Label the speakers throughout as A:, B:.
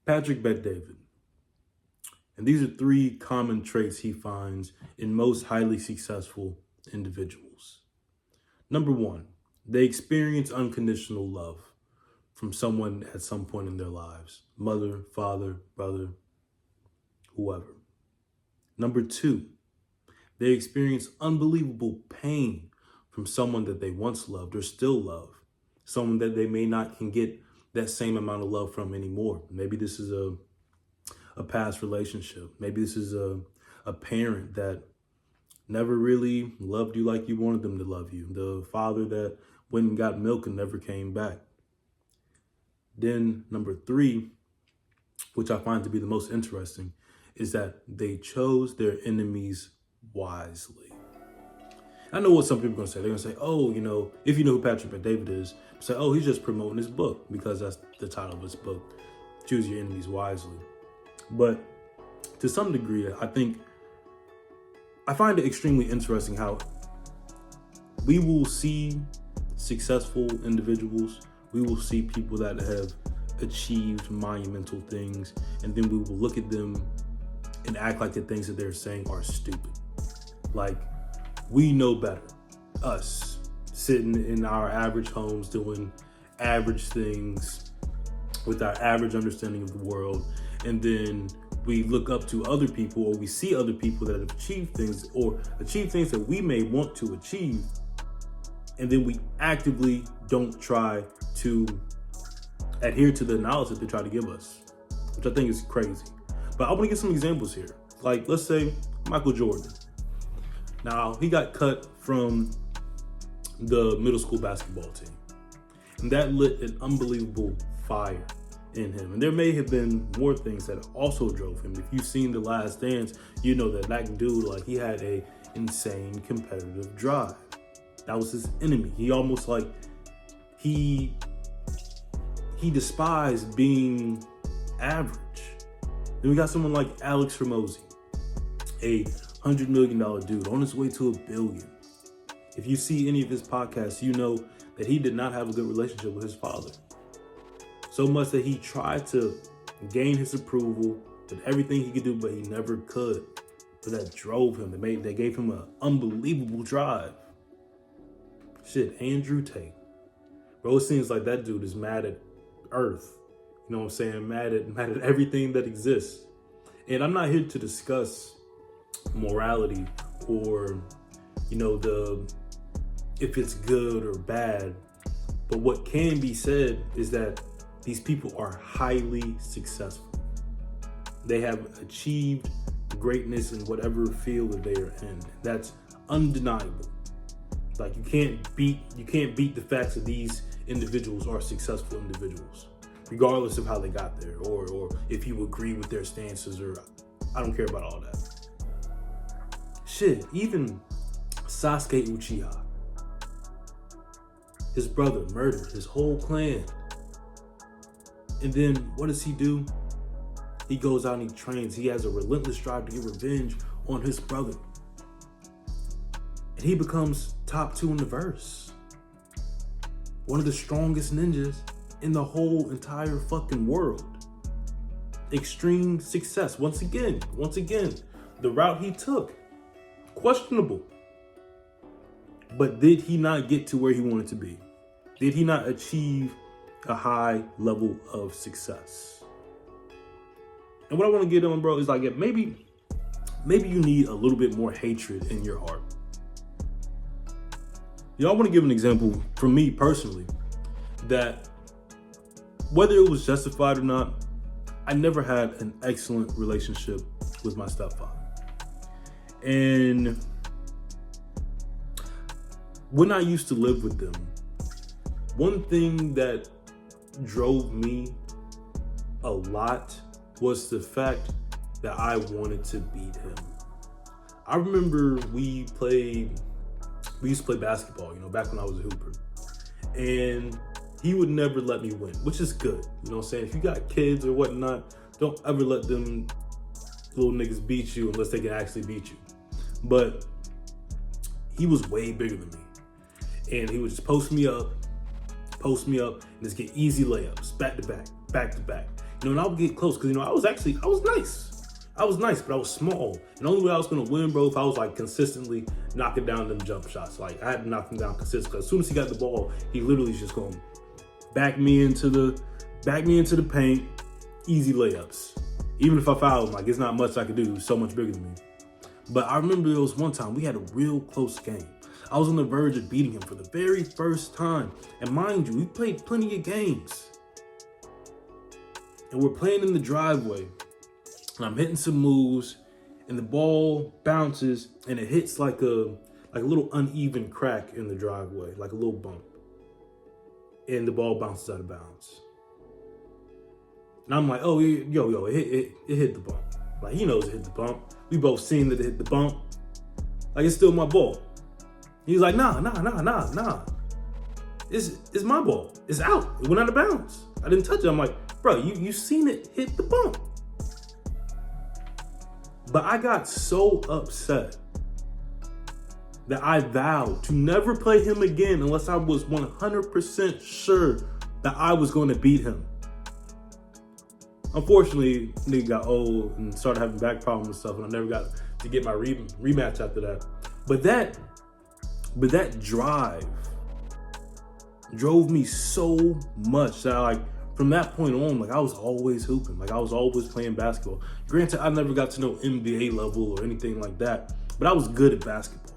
A: Patrick Bet-David. And these are three common traits he finds in most highly successful individuals. Number one, they experience unconditional love from someone at some point in their lives, mother, father, brother, whoever. Number two, they experience unbelievable pain from someone that they once loved or still love, someone that they may not can get that same amount of love from anymore. Maybe this is a past relationship. Maybe this is a parent that never really loved you like you wanted them to love you. The father that went and got milk and never came back. Then number three, which I find to be the most interesting, is that they chose their enemies wisely. I know what some people are going to say. They're going to say, oh, if you know who Patrick Bet-David is, say, oh, he's just promoting his book because that's the title of his book, Choose Your Enemies Wisely. But to some degree, I find it extremely interesting how we will see successful individuals, we will see people that have achieved monumental things, and then we will look at them and act like the things that they're saying are stupid. Like, we know better. Us, sitting in our average homes, doing average things with our average understanding of the world, and then we look up to other people, or we see other people that have achieved things, or achieve things that we may want to achieve, and then we actively don't try to adhere to the knowledge that they try to give us, which I think is crazy. But I want to give some examples here. Like, let's say Michael Jordan. Now, he got cut from the middle school basketball team, and that lit an unbelievable fire in him. And there may have been more things that also drove him. If you've seen The Last Dance, you know that dude, like, he had a insane competitive drive. That was his enemy. He almost he despised being average. Then we got someone like Alex Hormozi, a $100 million dude on his way to $1 billion. If you see any of his podcasts, you know that he did not have a good relationship with his father. So much that he tried to gain his approval, did everything he could do, but he never could. But that drove him. They gave him an unbelievable drive. Shit, Andrew Tate. Bro, it seems like that dude is mad at Earth. You know what I'm saying? Mad at everything that exists. And I'm not here to discuss morality or, if it's good or bad. But what can be said is that these people are highly successful. They have achieved greatness in whatever field that they are in. That's undeniable. Like, you can't beat the facts that these individuals are successful individuals, regardless of how they got there, or if you agree with their stances, or I don't care about all that. Shit, even Sasuke Uchiha, his brother murdered his whole clan. And then what does he do? He goes out and he trains. He has a relentless drive to get revenge on his brother. And he becomes top 2 in the verse. One of the strongest ninjas in the whole entire fucking world. Extreme success. Once again, the route he took, questionable. But did he not get to where he wanted to be? Did he not achieve a high level of success? And what I want to get on, bro, is like, maybe you need a little bit more hatred in your heart. Y'all want to give an example from me personally, that whether it was justified or not, I never had an excellent relationship with my stepfather. And when I used to live with them, one thing that drove me a lot was the fact that I wanted to beat him. I remember we used to play basketball, back when I was a hooper. And he would never let me win, which is good. You know what I'm saying? If you got kids or whatnot, don't ever let them little niggas beat you unless they can actually beat you. But he was way bigger than me. And he would just post me up, and just get easy layups, back to back. And I would get close because, I was nice. I was nice, but I was small. And the only way I was going to win, bro, if I was like consistently knocking down them jump shots. Like I had to knock him down consistently. As soon as he got the ball, he literally is just going to back me into the paint, easy layups. Even if I fouled him, like it's not much I could do. He was so much bigger than me. But I remember there was one time we had a real close game. I was on the verge of beating him for the very first time. And mind you, we played plenty of games. And we're playing in the driveway. And I'm hitting some moves. And the ball bounces. And it hits like a little uneven crack in the driveway. Like a little bump. And the ball bounces out of bounds. And I'm like, oh, yo, it hit the bump. Like, he knows it hit the bump. We both seen that it hit the bump. Like, it's still my ball. He's like, nah. It's my ball. It's out. It went out of bounds. I didn't touch it. I'm like, bro, you seen it hit the bump. But I got so upset that I vowed to never play him again unless I was 100% sure that I was going to beat him. Unfortunately, nigga got old and started having back problems and stuff, and I never got to get my rematch after that. But that drive drove me so much that like from that point on, like I was always hooping, like I was always playing basketball. Granted, I never got to know NBA level or anything like that, but I was good at basketball.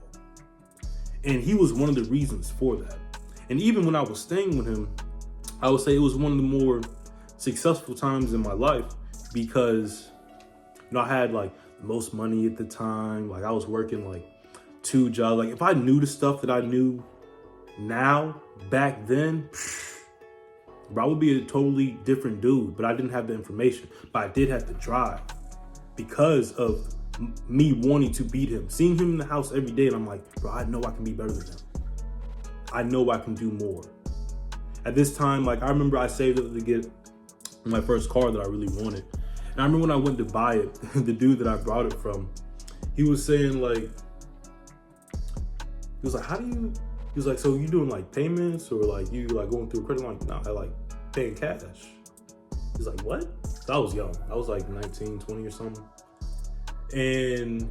A: And he was one of the reasons for that. And even when I was staying with him, I would say it was one of the more successful times in my life because, I had like the most money at the time. Like I was working like 2 jobs. Like if I knew the stuff that I knew now, back then, bro, I would be a totally different dude, but I didn't have the information. But I did have the drive because of me wanting to beat him. Seeing him in the house every day, and I'm like, bro, I know I can be better than him. I know I can do more. At this time, like I remember I saved up to get my first car that I really wanted. And I remember when I went to buy it, the dude that I brought it from, he was saying like, he was like, so you doing like payments or like you like going through a credit line? No, I like paying cash. He's like, what? So I was young. I was like 19, 20 or something. And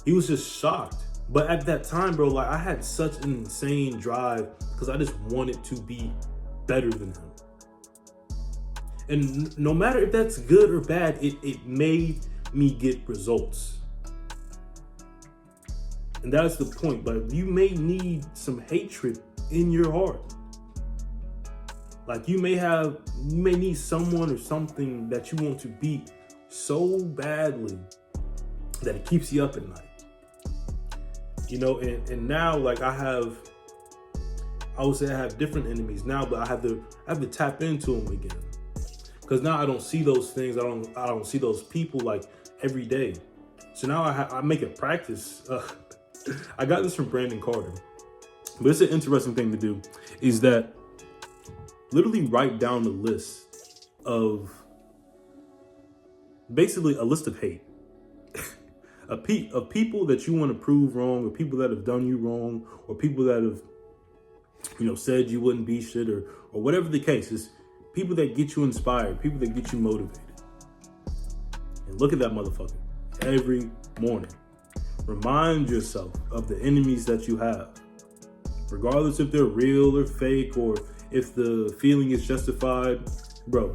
A: he was just shocked. But at that time, bro, like I had such an insane drive because I just wanted to be better than him. And no matter if that's good or bad, it made me get results. And that's the point. But you may need some hatred in your heart. Like you may need someone or something that you want to beat so badly that it keeps you up at night. And now like I would say I have different enemies now, but I have to tap into them again. Because now I don't see those things. I don't see those people like every day. So now I make a practice. I got this from Brandon Carter. But it's an interesting thing to do is that literally write down a list of basically a list of hate. Of people that you want to prove wrong, or people that have done you wrong, or people that have, said you wouldn't be shit, or whatever the case is. People that get you inspired, people that get you motivated. And look at that motherfucker every morning. Remind yourself of the enemies that you have. Regardless if they're real or fake, or if the feeling is justified. Bro,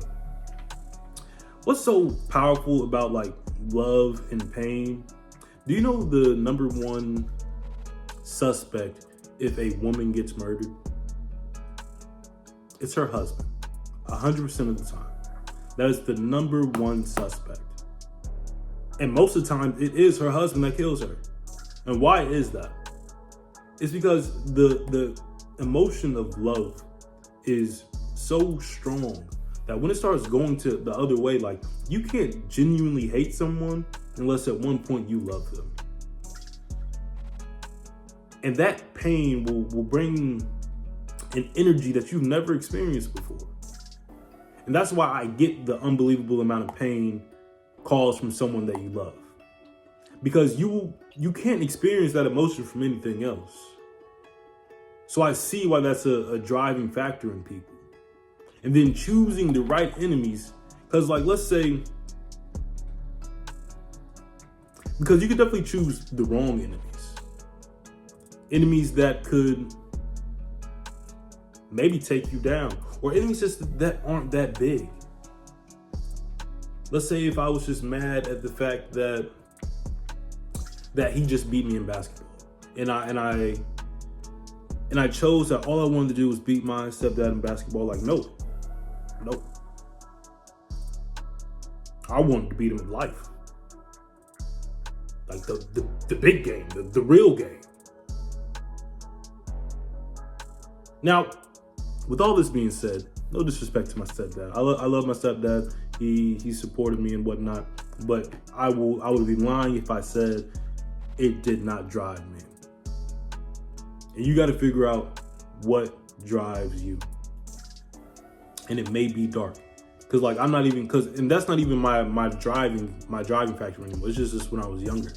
A: what's so powerful about like love and pain? Do you know the number one suspect if a woman gets murdered? It's her husband. 100% of the time. That is the number one suspect. And most of the time, it is her husband that kills her. And why is that? It's because the emotion of love is so strong that when it starts going to the other way, like you can't genuinely hate someone unless at one point you love them. And that pain will bring an energy that you've never experienced before. And that's why I get the unbelievable amount of pain caused from someone that you love. Because you can't experience that emotion from anything else. So I see why that's a driving factor in people. and then choosing the right enemies. Because like, let's say, because you could definitely choose the wrong enemies that could maybe take you down, or enemies just that aren't that big. Let's say if I was just mad at the fact that he just beat me in basketball, and I chose that all I wanted to do was beat my stepdad in basketball. Like, no. I wanted to beat him in life. Like the big game, the real game. Now, with all this being said, no disrespect to my stepdad. I love my stepdad. He supported me and whatnot, but I would be lying if I said it did not drive me. And you got to figure out what drives you. And it may be dark. Cause like and that's not even my driving factor anymore. It's just when I was younger.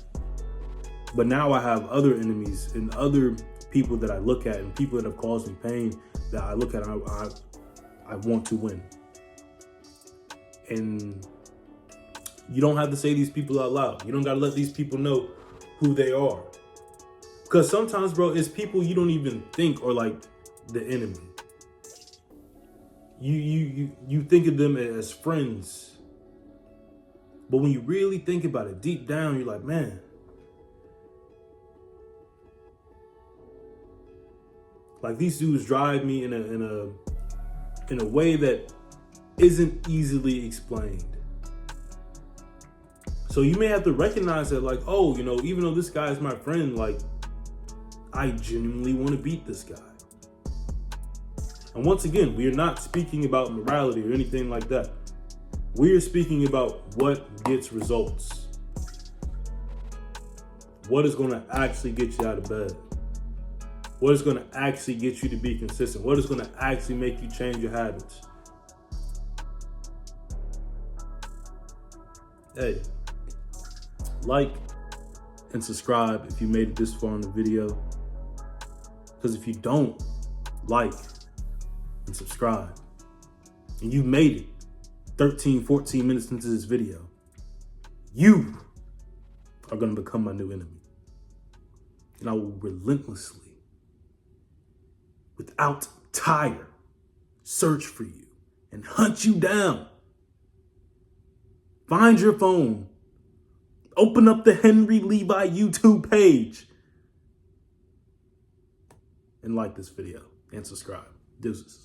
A: But now I have other enemies and other people that I look at and people that have caused me pain that I look at and I want to win. And you don't have to say these people out loud. You don't gotta let these people know who they are. Because sometimes, bro, it's people you don't even think are like the enemy. You think of them as friends. But when you really think about it, deep down, you're like, man, like these dudes drive me in a way that isn't easily explained. So you may have to recognize that, like, oh, even though this guy is my friend, like, I genuinely want to beat this guy. And once again, we are not speaking about morality or anything like that. We are speaking about what gets results. What is going to actually get you out of bed? What is going to actually get you to be consistent? What is going to actually make you change your habits? Hey, like and subscribe if you made it this far in the video. Because if you don't like and subscribe, and you made it 13, 14 minutes into this video, you are going to become my new enemy. And I will relentlessly, without tire, search for you and hunt you down. Find your phone, open up the Henry Levi YouTube page, and like this video and subscribe. Deuces.